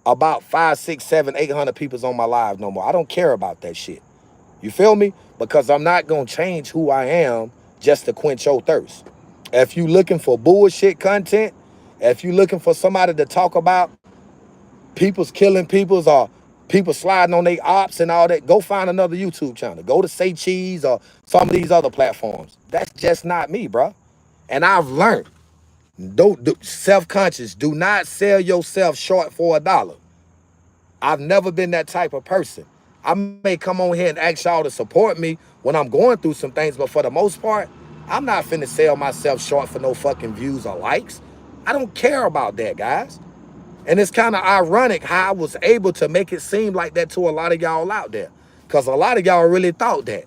Speaker 1: about 5, 6, 7, 800 people's on my live no more. I don't care about that shit. You feel me? Because I'm not going to change who I am just to quench your thirst. If you looking for bullshit content, if you looking for somebody to talk about people's killing people's or people sliding on their ops and all that, go find another YouTube channel. Go to Say Cheese or some of these other platforms. That's just not me, bro. And I've learned, don't do self-conscious. Do not sell yourself short for $1. I've never been that type of person. I may come on here and ask y'all to support me when I'm going through some things, but for the most part, I'm not finna sell myself short for no fucking views or likes. I don't care about that, guys. And it's kind of ironic how I was able to make it seem like that to a lot of y'all out there. Because a lot of y'all really thought that.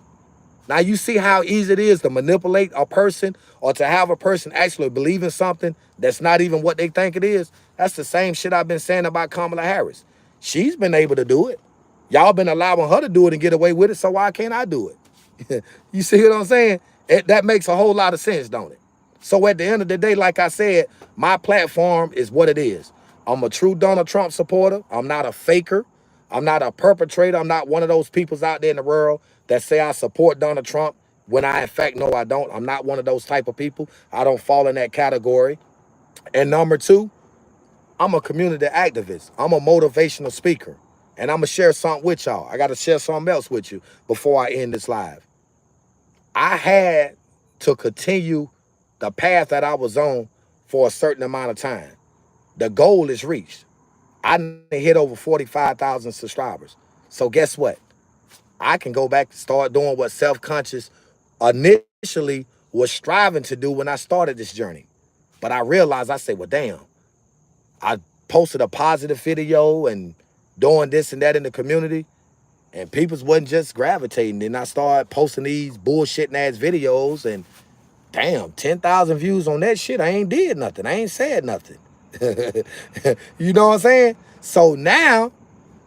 Speaker 1: Now you see how easy it is to manipulate a person or to have a person actually believe in something that's not even what they think it is. That's the same shit I've been saying about Kamala Harris. She's been able to do it. Y'all been allowing her to do it and get away with it, so why can't I do it? You see what I'm saying? That makes a whole lot of sense, don't it? So at the end of the day, like I said, my platform is what it is. I'm a true Donald Trump supporter. I'm not a faker. I'm not a perpetrator. I'm not one of those peoples out there in the world that say I support Donald Trump when I, in fact, no, I don't. I'm not one of those type of people. I don't fall in that category. And number two, I'm a community activist. I'm a motivational speaker. And I'm going to share something with y'all. I got to share something else with you before I end this live. I had to continue the path that I was on for a certain amount of time. The goal is reached. I hit over 45,000 subscribers. So guess what? I can go back to start doing what self-conscious initially was striving to do when I started this journey. But I realized, I said, well, damn, I posted a positive video and doing this and that in the community, and people wasn't just gravitating. Then I started posting these bullshitting ass videos, and damn, 10,000 views on that shit. I ain't did nothing. I ain't said nothing. You know what I'm saying? So now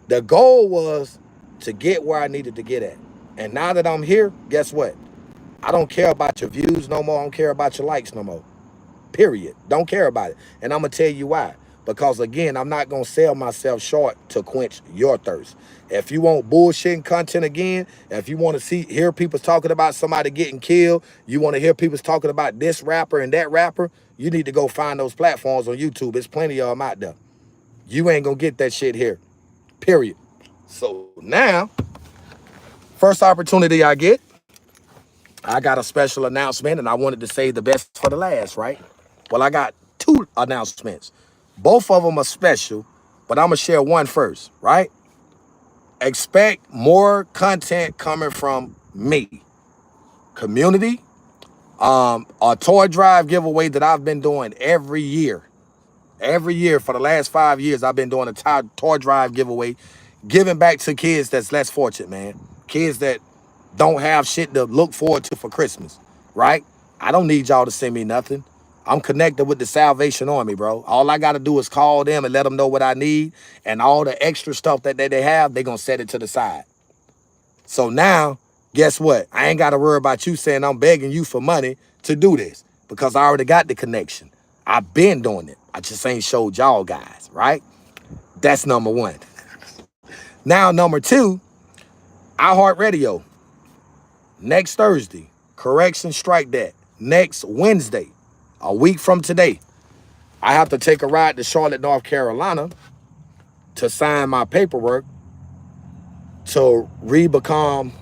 Speaker 1: the goal was to get where I needed to get at. And now that I'm here, guess what? I don't care about your views no more. I don't care about your likes no more. Period. Don't care about it. And I'm going to tell you why. Because again, I'm not going to sell myself short to quench your thirst. If you want bullshitting content again, if you want to hear people talking about somebody getting killed, you want to hear people talking about this rapper and that rapper, you need to go find those platforms on YouTube. There's plenty of them out there. You ain't going to get that shit here. Period. So now, first opportunity I get, I got a special announcement, and I wanted to save the best for the last, right? Well, I got two announcements. Both of them are special, but I'm going to share one first, right? Expect more content coming from me. Community, a toy drive giveaway that I've been doing every year. Every year for the last 5 years, I've been doing a toy drive giveaway, giving back to kids that's less fortunate, man. Kids that don't have shit to look forward to for Christmas, right? I don't need y'all to send me nothing. I'm connected with the Salvation Army, bro. All I got to do is call them and let them know what I need, and all the extra stuff that they have, they're going to set it to the side. So now, guess what? I ain't got to worry about you saying I'm begging you for money to do this, because I already got the connection. I've been doing it. I just ain't showed y'all guys, right? That's number one. Now, number two, iHeartRadio. Next Thursday, correction, strike that. Next Wednesday, a week from today, I have to take a ride to Charlotte, North Carolina to sign my paperwork to re-become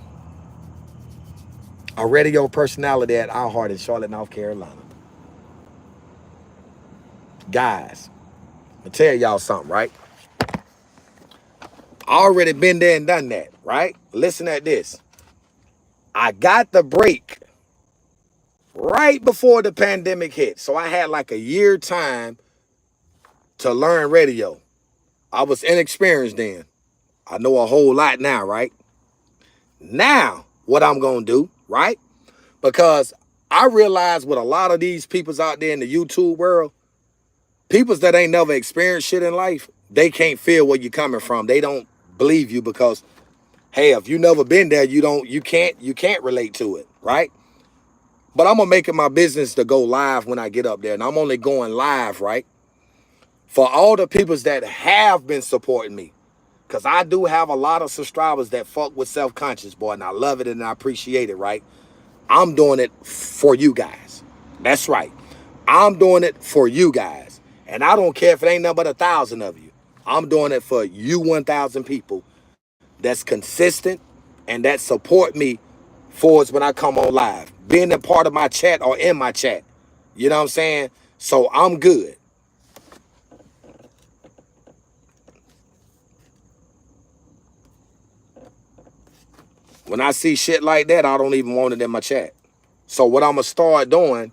Speaker 1: a radio personality at iHeart in Charlotte, North Carolina. Guys, I'm going to tell y'all something, right? I already been there and done that, right? Listen at this. I got the break right before the pandemic hit. So I had like a year time to learn radio. I was inexperienced then. I know a whole lot now, right? Now, what I'm going to do, right? Because I realize with a lot of these peoples out there in the YouTube world, peoples that ain't never experienced shit in life, they can't feel where you're coming from. They don't believe you because, hey, if you never been there, you can't relate to it, right? But I'm going to make it my business to go live when I get up there. And I'm only going live, right? For all the peoples that have been supporting me. Because I do have a lot of subscribers that fuck with self-conscious, boy. And I love it and I appreciate it, right? I'm doing it for you guys. That's right. I'm doing it for you guys. And I don't care if it ain't nothing but 1,000 of you. I'm doing it for you 1,000 people that's consistent and that support me forwards when I come on live. Being a part of my chat or in my chat. You know what I'm saying? So I'm good. When I see shit like that, I don't even want it in my chat. So what I'm going to start doing,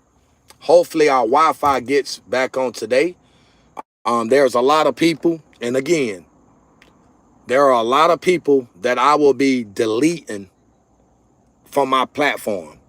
Speaker 1: hopefully our Wi-Fi gets back on today. There's a lot of people, and again, there are a lot of people that I will be deleting from my platform,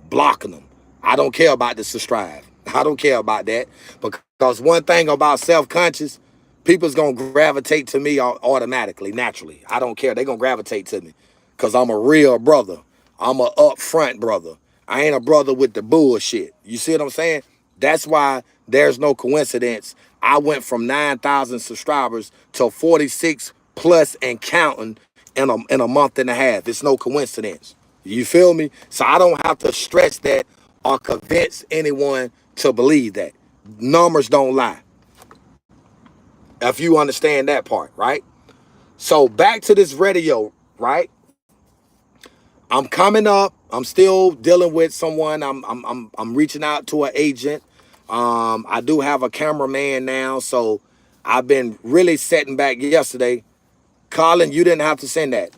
Speaker 1: blocking them. I don't care about the subscribe. I don't care about that, because one thing about self-conscious, people's going to gravitate to me automatically, naturally. I don't care. They're going to gravitate to me because I'm a real brother. I'm a upfront brother. I ain't a brother with the bullshit. You see what I'm saying? That's why there's no coincidence. I went from 9,000 subscribers to 46 plus and counting in a month and a half. It's no coincidence. You feel me? So I don't have to stress that or convince anyone to believe that. Numbers don't lie. If you understand that part, right? So back to this radio, right? I'm coming up. I'm still dealing with someone. I'm reaching out to an agent. I do have a cameraman now, so I've been really setting back yesterday. Colin, you didn't have to send that.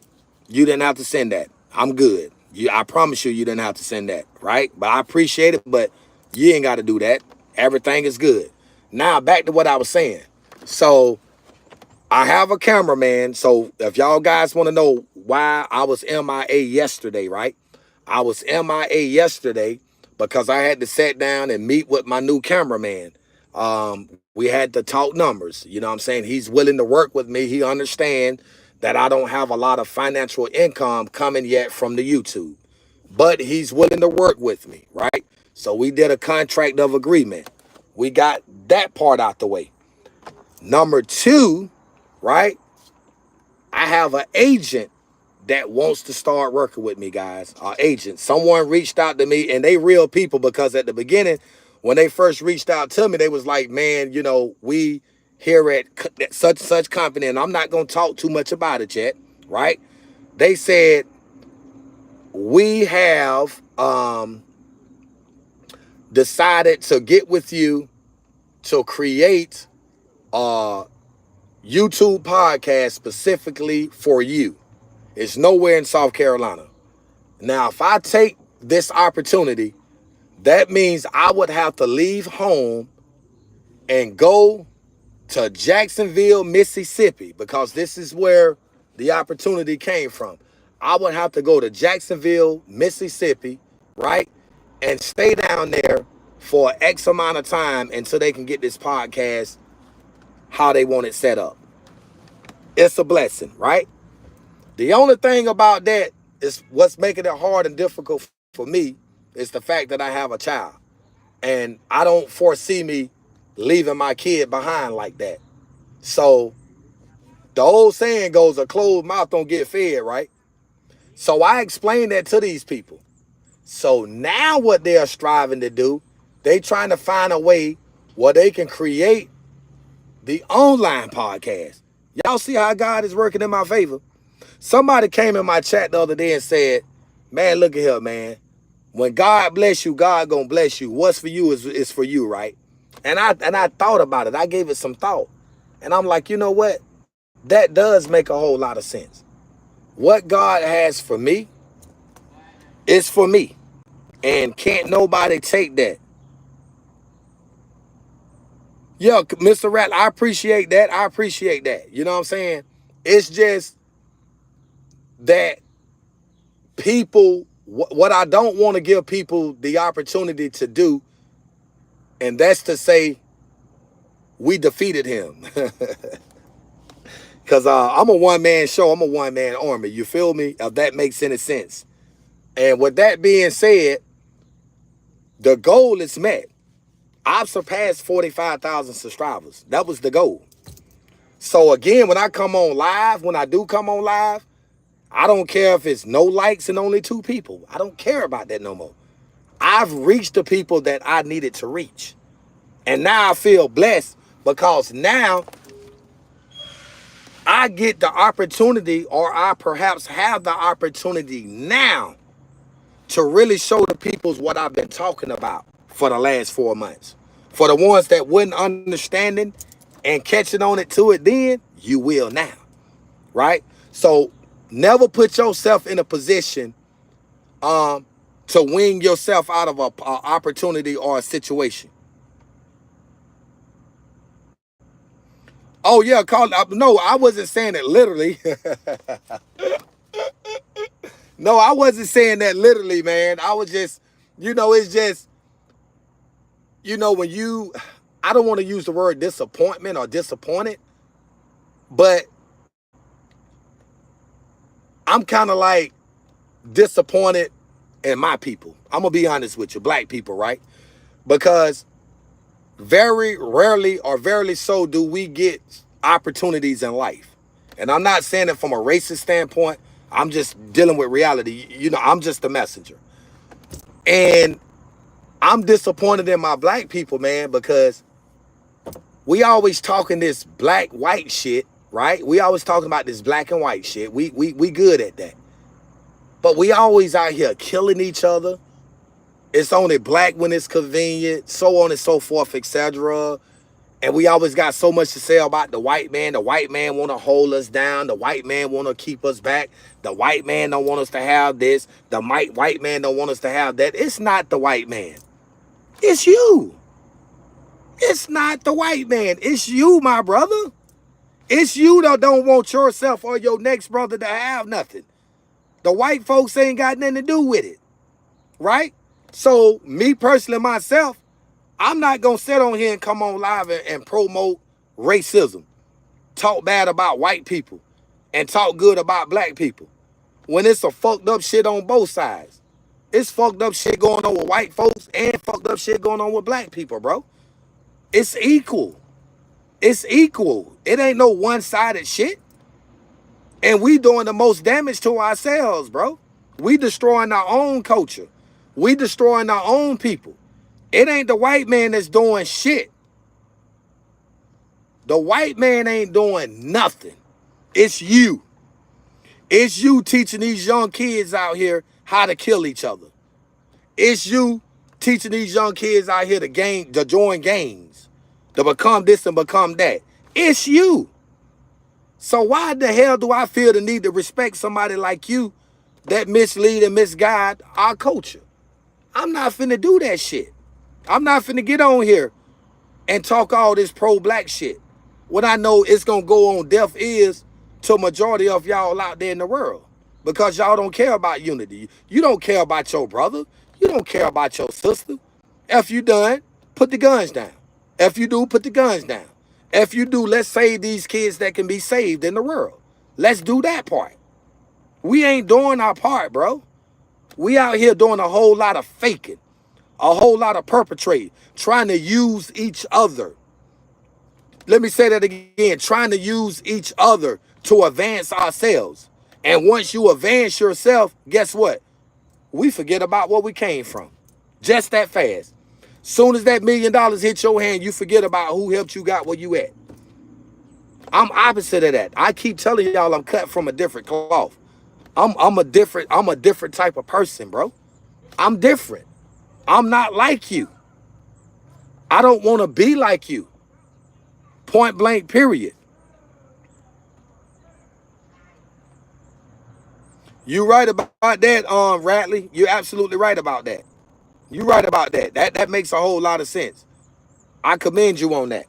Speaker 1: You didn't have to send that. I'm good. I promise you didn't have to send that, right? But I appreciate it, but you ain't got to do that. Everything is good. Now, back to what I was saying. So, I have a cameraman. So, if y'all guys want to know why I was MIA yesterday, right? I was MIA yesterday because I had to sit down and meet with my new cameraman. We had to talk numbers. You know what I'm saying? He's willing to work with me. He understands that I don't have a lot of financial income coming yet from the YouTube. But he's willing to work with me, right? So we did a contract of agreement. We got that part out the way. Number two, right? I have an agent that wants to start working with me, guys. Our agent. Someone reached out to me, and they real people, because at the beginning, when they first reached out to me, they was like, man, you know, we here at such and such company, and I'm not going to talk too much about it yet, right? They said, we have decided to get with you to create a YouTube podcast specifically for you. It's nowhere in South Carolina. Now, if I take this opportunity, that means I would have to leave home and go to Jacksonville, Mississippi, because this is where the opportunity came from. I would have to go to Jacksonville, Mississippi, right? And stay down there for X amount of time until they can get this podcast how they want it set up. It's a blessing, right? The only thing about that is what's making it hard and difficult for me is the fact that I have a child. And I don't foresee me leaving my kid behind like that. So the old saying goes, a closed mouth don't get fed, right? So I explained that to these people. So now what they're striving to do, they trying to find a way where they can create the online podcast. Y'all see how God is working in my favor? Somebody came in my chat the other day and said, man, look at here, man. When God bless you, God gonna bless you. What's for you is for you, right? And I thought about it. I gave it some thought. And I'm like, you know what? That does make a whole lot of sense. What God has for me is for me. And can't nobody take that. Yeah, Mr. Rat, I appreciate that. I appreciate that. You know what I'm saying? It's just that people, what I don't want to give people the opportunity to do, and that's to say, we defeated him. Because I'm a one-man show. I'm a one-man army. You feel me? If that makes any sense. And with that being said, the goal is met. I've surpassed 45,000 subscribers. That was the goal. So again, when I come on live, when I do come on live, I don't care if it's no likes and only 2 people. I don't care about that no more. I've reached the people that I needed to reach. And now I feel blessed because now I get the opportunity, or I perhaps have the opportunity now to really show the peoples what I've been talking about for the last 4 months. For the ones that wasn't understanding and catching on it to it then, you will now, right? So never put yourself in a position to wing yourself out of a opportunity or a situation. Oh yeah, no, I wasn't saying it literally. No, I wasn't saying that literally, man. I was just, it's just, when I don't want to use the word disappointment or disappointed, but I'm kind of like disappointed and my people. I'm going to be honest with you, black people, right? Because very rarely or very so do we get opportunities in life. And I'm not saying it from a racist standpoint. I'm just dealing with reality. You know, I'm just a messenger. And I'm disappointed in my black people, man, because we always talking this black white shit, right? We always talking about this black and white shit. We good at that. But we always out here killing each other. It's only black when it's convenient, so on and so forth, etc. And we always got so much to say about the white man. The white man want to hold us down. The white man want to keep us back. The white man don't want us to have this. The white man don't want us to have that. It's not the white man. It's you. It's not the white man. It's you, my brother. It's you that don't want yourself or your next brother to have nothing. The white folks ain't got nothing to do with it, right? So me personally, myself, I'm not going to sit on here and come on live and promote racism, talk bad about white people, and talk good about black people when it's a fucked up shit on both sides. It's fucked up shit going on with white folks and fucked up shit going on with black people, bro. It's equal. It's equal. It ain't no one-sided shit. And we doing the most damage to ourselves, bro. We destroying our own culture. We destroying our own people. It ain't the white man that's doing shit. The white man ain't doing nothing. It's you. It's you teaching these young kids out here how to kill each other. It's you teaching these young kids out here to join gangs, to become this and become that. It's you. So why the hell do I feel the need to respect somebody like you that mislead and misguide our culture? I'm not finna do that shit. I'm not finna get on here and talk all this pro-black shit when I know it's gonna go on deaf ears to a majority of y'all out there in the world, because y'all don't care about unity. You don't care about your brother. You don't care about your sister. If you done, put the guns down. If you do, put the guns down. If you do, let's save these kids that can be saved in the world. Let's do that part. We ain't doing our part, bro. We out here doing a whole lot of faking, a whole lot of perpetrating, trying to use each other. Let me say that again, trying to use each other to advance ourselves. And once you advance yourself, guess what? We forget about where we came from. Just that fast. Soon as that $1 million hit your hand, you forget about who helped you got where you at. I'm opposite of that. I keep telling y'all I'm cut from a different cloth. I'm a different type of person, bro. I'm different. I'm not like you. I don't want to be like you. Point blank, period. You right about that, Ratley. You're absolutely right about that. You're right about that. That makes a whole lot of sense. I commend you on that.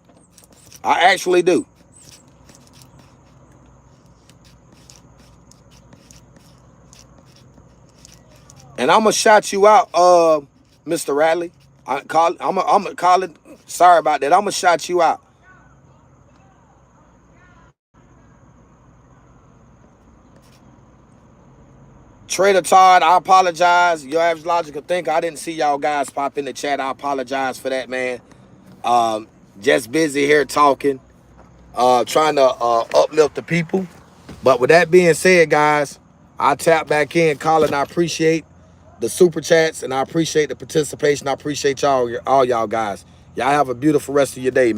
Speaker 1: I actually do. And I'm gonna shout you out, Mr. Radley. I'm gonna call it. Sorry about that. I'm gonna shout you out. Trader Todd, I apologize. Your average logical thinker, I didn't see y'all guys pop in the chat. I apologize for that, man. Just busy here talking, trying to uplift the people. But with that being said, guys, I tap back in. Colin, I appreciate the super chats and I appreciate the participation. I appreciate y'all, all y'all guys. Y'all have a beautiful rest of your day.